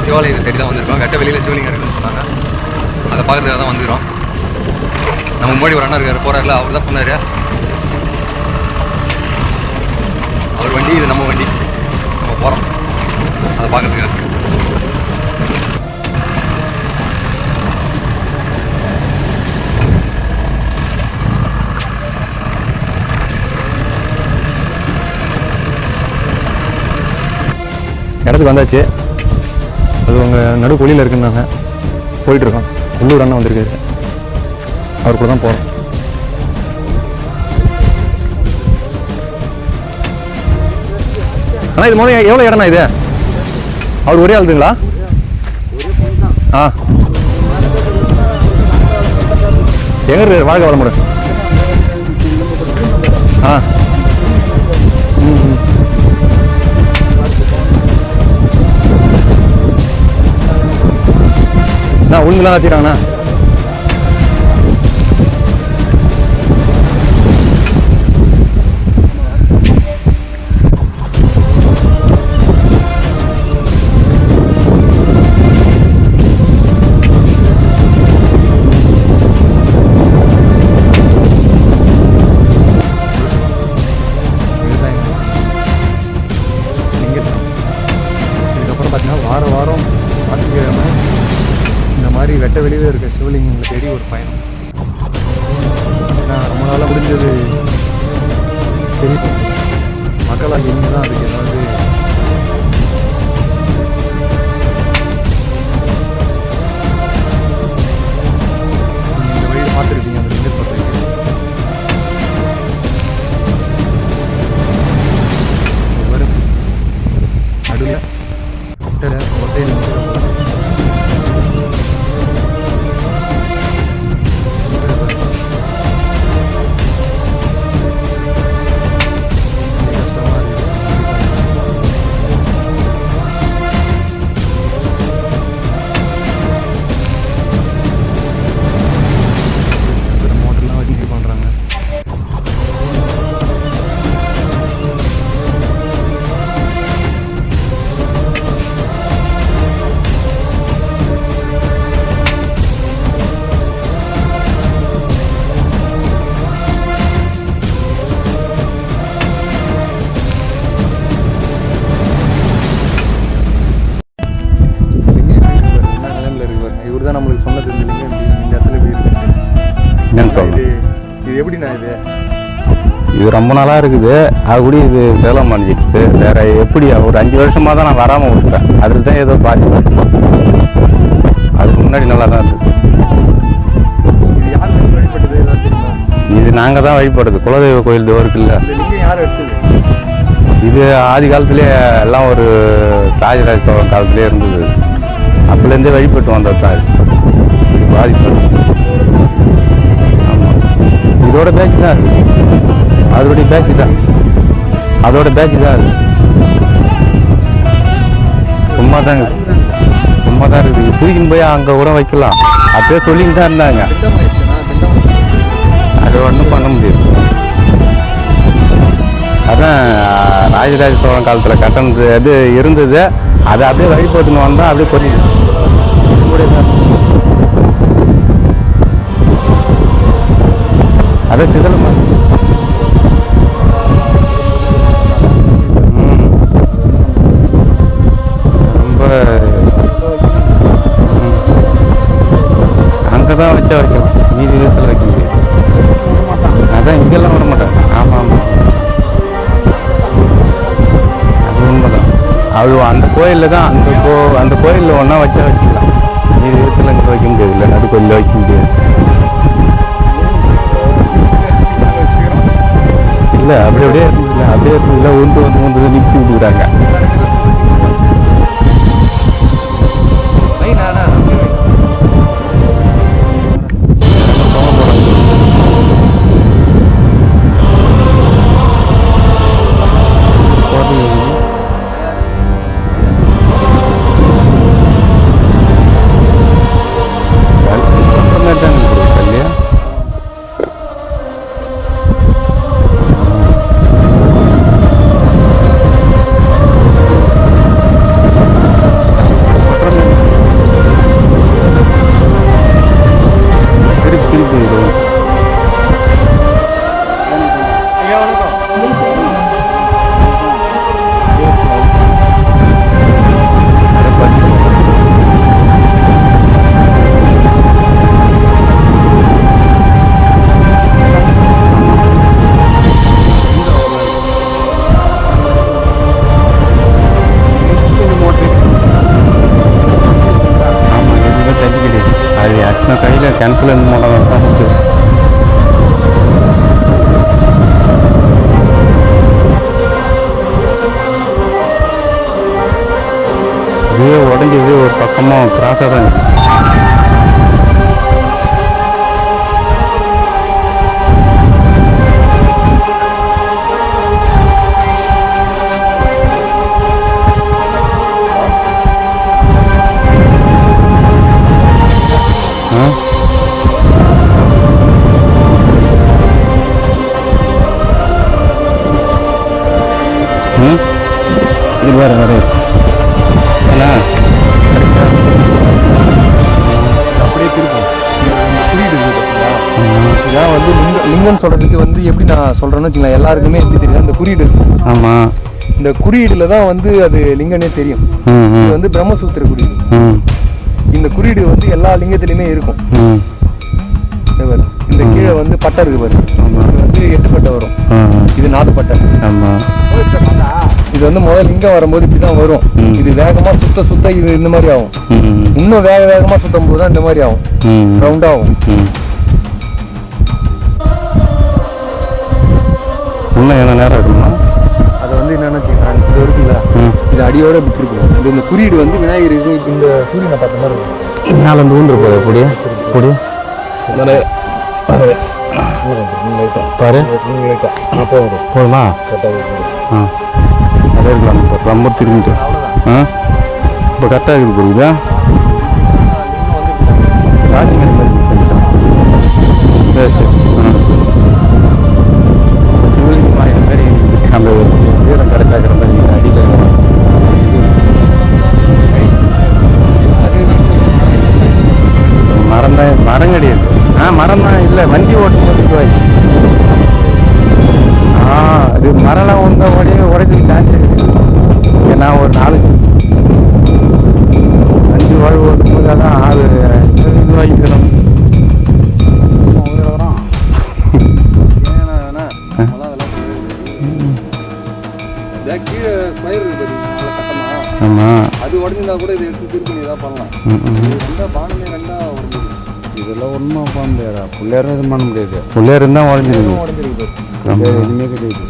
சிவாலயத்தை தேடி தான் வந்திருக்கோம். வெட்ட வெளியில் சிவலிங்கம் இருக்குன்னு சொன்னாங்க. அதை பார்க்குறதுக்காக தான் வந்துக்கிறோம். நம்ம முன்னாடி ஒரு அண்ணா இருக்கார் போகிறாருல, அவர் தான் சொன்னார். அவர் வண்டி, இது நம்ம வண்டி. நம்ம போகிறோம் அதை பார்க்குறதுக்காக. இடத்துக்கு வந்தாச்சு. அது உங்கள் நடு குழியில் இருக்குன்னாங்க. போயிட்டுருக்கோம். உள்ளூர் அண்ணா வந்திருக்காரு, அவர் கூட தான் போகிறோம். ஆனால் இது முதல்ல எவ்வளோ இடம்ண்ணா இது? அவர் ஒரே ஆளுதுங்களா? ஆ, எங்கே இருக்கு? வாழ்க்கை வளமுடன். ஆ, அண்ணா உளுந்துலாம் வச்சுக்கிறாங்கண்ணா. இதுக்கப்புறம் பார்த்தீங்கன்னா வாரம் வாரம் ஞாயிற்றுக்கிழமை இந்த மாதிரி வெட்ட வெளியில் இருக்க சிவலிங்கங்களை தேடி ஒரு பயணம். ஏன்னா ரொம்ப நாளாக முடிஞ்சது தெரியும். மக்களால் இனிமே தான் அதுக்கு ஏதாவது இந்த வழியில் பார்த்துருப்பீங்க. அந்த லிங்கத்தை பார்த்துருக்கீங்க. வரும் நடுவில் ஒட்டையில் நம்மளுக்கு சொன்னது இந்த இடத்துல இப்படி இருக்கு. என்னன்னு சொல்லுங்க. இது எப்படிண்ணா இது ரொம்ப நாளாக இருக்குது. அது கூட இது சேலம் பண்ணிட்டு வேற எப்படி ஒரு 5 வருஷமாக தான் நான் வராமல் விட்டுறேன். அதில் தான் ஏதோ பாதிப்பு. அதுக்கு முன்னாடி நல்லா தான் இருந்துச்சு. இது யார் வழிபட்டது? இது நாங்கள் தான் வழிபடுறது. குலதெய்வ கோயில் இது இருக்குல்ல. யார் அடிச்சது? இது ஆதி காலத்துலேயே எல்லாம் ஒரு ராஜராஜ சோழன் காலத்துலேயே இருந்தது. அப்போலேருந்தே வழிபட்டு வந்தது தான் இது பாதிப்பு. ஆமாம், இதோட பேச்சு தான் அது. அதோடைய பேச்சு தான் அதோட பேச்சு தான் அது. சும்மா தான் இருக்குது. தூக்கின்னு போய் அங்கே கூட வைக்கலாம். அப்படியே சொல்லிட்டு தான் இருந்தாங்க. அது ஒன்றும் பண்ண முடியாது. அதான் ராஜராஜ சோழன் காலத்தில் கட்டணது அது இருந்தது. அதை அப்படியே வழிபட்டுன்னு வந்தால் அப்படியே கொட்டிடுது. அதே சிதலமா ரொம்ப அங்கே தான் வச்சா வைக்கலாம். மீதி விதத்தில் வைக்க முடியாது. அதான் இங்கெல்லாம் வர மாட்டாங்க. ஆமாம், அது உண்மைதான். அது அந்த கோயிலில் தான் அந்த கோயிலில் ஒன்றா வச்சா வச்சுக்கலாம். மீதி விதத்தில் இங்கே வைக்க முடியாது. இல்லை நடுக்கோயிலில் வைக்க முடியாது. இல்லை அப்படியே இருந்ததுல உண்டு நிறுத்தி விட்டுக்கிறாங்க. கிணத்துல இருந்து மூலம் தான் இருக்குது. இதுவே உடஞ்சது ஒரு பக்கமாக கிராஸாக தான் இருக்குது. இது வேறு வேறு ஏன்னா அப்படியே திருப்போம். குறியீடு இருக்குது பார்த்தீங்களா? இதான் வந்து லிங்கம்னு சொல்கிறதுக்கு வந்து எப்படி நான் சொல்கிறேன்னு வச்சுக்கலாம், எல்லாருக்குமே எப்படி தெரியும் அந்த குறியீடு இருக்குது. ஆமாம், இந்த குறியீடுல தான் வந்து அது லிங்கனே தெரியும். இது வந்து பிரம்மசூத்திர குறியீடு. இந்த குறியீடு வந்து எல்லா லிங்கத்திலையுமே இருக்கும். இந்த கீழே வந்து பட்டை இருக்கு பாரு, இது வந்து 8 பட்டை வரும், இது 4 பட்டை. ஆமாம், இது வந்து முதல் லிங்கம் வரும்போது இப்படி தான் வரும். இது வேகமாக சுத்த இது இந்த மாதிரி ஆகும். இன்னும் வேகமாக சுத்தும் போது தான் இந்த மாதிரி ஆகும், ரவுண்டாகும். இன்னும் என்ன நேரம் இருக்குமா? அதை வந்து என்னென்னு வச்சுக்கலாம், இது இருக்குல்ல, இது அடியோட விட்டுருக்கும். இது இந்த குறியீடு வந்து விநாயகருக்கு இந்த சூரியனை பார்த்த மாதிரி இருக்கும். மேலே வந்து ஊந்துரு போகுது பொடி பொடி பாரு போதுமா? ஆ அதே இருக்கலாம். இப்போ ரொம்ப திரும்பிட்டு இப்போ கரெக்டாக இருக்குது புரியுதா? சார்ஜிங் அந்த மாதிரி சரி சரி. சிவலிங்கம் மாதிரி அந்த வீரம் கரெக்டாக இருக்கிற மாதிரி அடிக்கல. மரம் தான், மரம் கிடையாது. மரம் தான் இல்லை, வண்டி ஓட்டும் போது அது மரம்லாம் ஒன்றா உடைக்கிறதுக்கு சான்ஸ் இருக்குது. ஏன்னா ஒரு 4 5 வாழ்வு ஓட்டும் போது அதான் ஆள் இதுவாகிக்கணும். கீழே ஸ்கொயர் இருக்குது ஆமாம், அது உடஞ்சிருந்தா கூட இதை எடுத்து திருப்பி இதாக பண்ணலாம். பானமே ரெண்டாக உடஞ்சிருக்கு. இதெல்லாம் ஒன்றுமா பண்ண முடியாதா? பிள்ளையாரும் எதுவும் பண்ண முடியாது. பிள்ளையார் இருந்தால் உடஞ்சிருக்கு. எதுவுமே கிடையாது.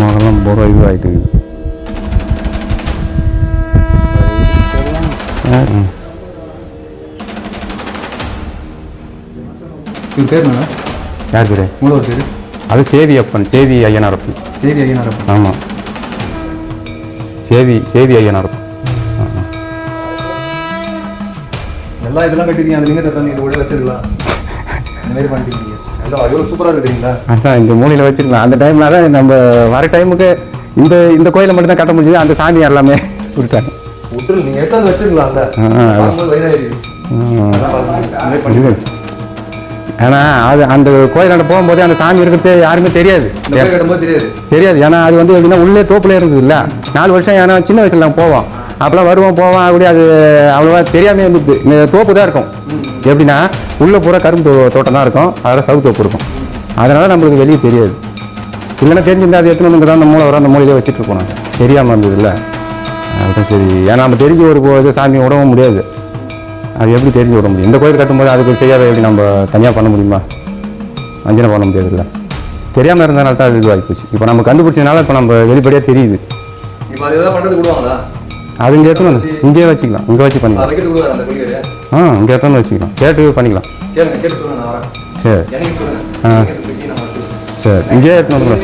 மகெல்லாம் போகிற இது ஆகிட்டு இருக்குது. இது பேர் என்ன? யார் பேர்? மூலவர் பேர்? அது சேதி அப்பன், சேதி ஐயனாரப்பன். சேதி ஐயனாரப்பன். ஆமாம், சேதி ஐயனாரப்பன். எல்லாம் இதெல்லாம் கட்டிருக்கீங்க, அந்த லிங்கத்தை தண்ணி இது கூட வச்சிருக்கலாம். இந்த மாதிரி பண்ணிருக்கீங்க. எல்லாம் அவ்வளோ சூப்பராக இருக்குறீங்களா? அதான் இந்த மூலையில் வச்சிருக்கலாம். அந்த டைம்ல தான் நம்ம வர டைமுக்கு இந்த கோயிலை மட்டும் தான் கட்ட முடிஞ்சது. அந்த சாமி எல்லாமே விட்டுட்டாங்க. விட்டுரு, நீங்கள் எடுத்தாந்து வச்சிருக்கலாம்ல. ஏன்னா அது அந்த கோயிலாண்ட போகும்போது அந்த சாமி இருக்கிறது யாருமே தெரியாது. ஏன்னா அது வந்து எப்படின்னா உள்ளே தோப்புல இருந்தது இல்லை. 4 வருஷம் ஏன்னா சின்ன வயசுல நாங்கள் போவோம், அப்போலாம் வருவோம் போவோம். அப்படி அது அவ்வளோவா தெரியாமல் இருந்தது. இந்த தோப்பு தான் இருக்கும். எப்படின்னா உள்ளே பூரா கரும்பு தோட்டம் தான் இருக்கும், அதில் சவு தோப்பு இருக்கும். அதனால நம்மளுக்கு வெளியே தெரியாது. இல்லைன்னா தெரிஞ்சிருந்தா அது எத்தனை வந்து தான் அந்த மூளை வரும், அந்த மூலையிலே வச்சுட்டு இருப்போம். நாங்கள் தெரியாமல் இருந்தது இல்லை. அதுதான் சரி. ஏன்னா நம்ம தெரிஞ்சு ஒரு இது சாமி விடவும் முடியாது. அது எப்படி தெரிஞ்சு விட முடியும்? இந்த கோயில் கட்டும்போது அதுக்கு செய்யாத எப்படி நம்ம தனியாக பண்ண முடியுமா? அஞ்சனை பண்ண முடியாது இல்லை. தெரியாமல் இருந்ததுனால தான் அது இதுவாகி போச்சு. இப்போ நம்ம கண்டுபிடிச்சதுனால இப்போ நம்ம வெளிப்படையாக தெரியுது. அது இங்கே எடுத்துன்னு இங்கேயே வச்சுக்கலாம், இங்கே வச்சு பண்ணிக்கலாம். இங்கே எடுத்துன்னு வச்சுக்கலாம், கேட்டு பண்ணிக்கலாம். சரி சரி, இங்கேயே எடுத்துன்னு வந்துக்கலாம்.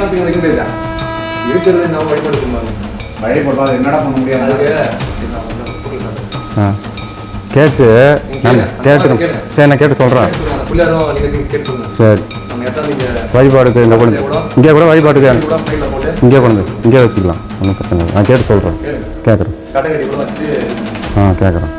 கேட்டு கேட்டுக்கணும். சரி, நான் கேட்டு சொல்கிறேன். சரி, வழிபாடுக்கு இந்த கொண்டு இங்கே கூட வழிபாட்டுக்கு இங்கே கொண்டு இங்கே வச்சுக்கலாம், ஒன்றும் பிரச்சனை இல்லை. நான் கேட்டு சொல்கிறேன், கேட்குறேன். கேட்குறேன்.